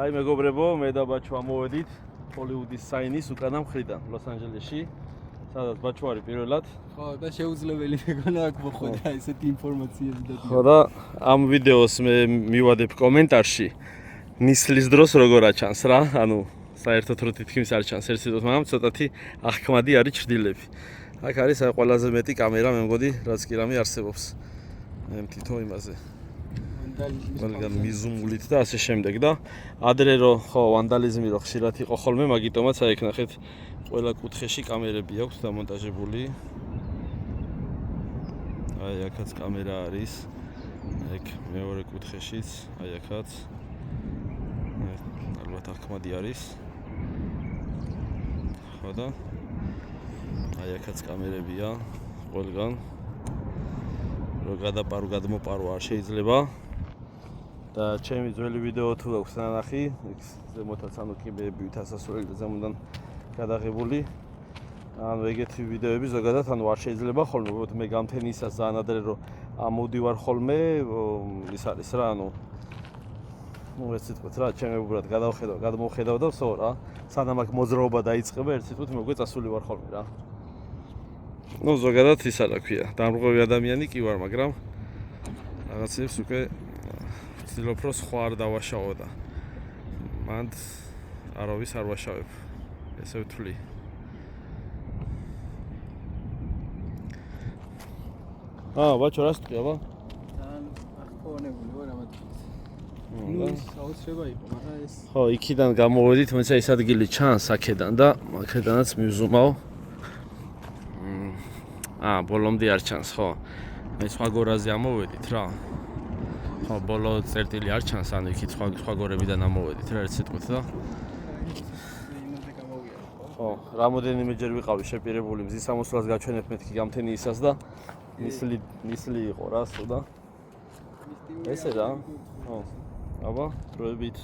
აი მეგობრებო, მე და ბაჩო ამოვედით ჰოლივუდის საინის უკანა მხრიდან, ლოს-ანჯელესში, სადაც ბაჩო არის პირველად. ხო, და შეუძლებელი მეგონა აქ მოხვდა ესეთი ინფორმაციები და ხო და ამ ვიდეოს მე მივადებ კომენტარში ნისლის დროს როგორ აჩანს რა, ანუ საერთოდ რო თითქმის არ ჩანს ერთ სიტყვით, მაგრამ ცოტათი აღქმადი არის ჩრდილები. აქ არის აი ყველაზე მეტი კამერა, მე მგონი, რაც კი რამე არსებობს. მე თვითონ იმაზე ყველგან მიზუმულით და ასე შემდეგ და ადრე რო ხო ვანდალიზმი რო ხშირად იყო ხოლმე, მაგიტომაც აი ეგ ნახეთ ყველა კუთხეში კამერები აქვს დამონტაჟებული. აი აქაც კამერა არის. ეგ მეორე კუთხეშიც, აი აქაც. ალბათ აღქმადი არის. ხო და აი აქაც კამერებია ყველგან. რო გადმოპარო არ შეიძლება. და ჩემი ძველი ვიდეო თუ აქვს ნანახი, იქ ზემოთაც ანუ კიბეებით ასასვლელი და ზემოდან გადაღებული. ანუ ეგეთი ვიდეოები ზოგადად ანუ არ შეიძლება ხოლმე, უბრალოდ მე გამთენისას ძალიან ადრე რომ ამოვდივარ ხოლმე, ის არის რა, ანუ ეს სიტყვით რა, ჩემ უბრალოდ გადმოვხედავ და ვსო რა, სანამ აქ მოძრაობა დაიწყება, ერთ სიტყვით მოგვე წასული ვარ ხოლმე რა. ნუ ზოგადად ისა რა ქვია, დამრღვევი ადამიანი კი ვარ, მაგრამ რაღაცებს უკვე ვცდილობ რომ სხვა არ დავაშავო და მანდ არავის არ ვაშავებ. ესე ვთვლი. ბაჩო რას თქვი აბა? ძალიან აღფოვანებული ვარ ამათგან. ნუ საოცრება იყო, მაგრამ ეს ხო, იქიდან გამოვედით, თუმცა ეს ადგილი ჩანს აქედან და აქედანაც მივზუმავ. ბოლომდე არ ჩანს, ხო. მე სხვა გორაზე ამოვედით რა. ხო, ბოლო წერტილი არ ჩანს, ანუ იქით სხვა გორებიდან ამოვედით რა, ერთ სიტყვით და იმაზე გამოვიარე, ხო, რამოდენიმეჯერ ვიყავი შეპირებული მზის ამოსვლას გაჩვენებ მეთქი გამთენიისას და ნისლი იყო რა, სულ და ესე რა. ხო. აბა, დროებით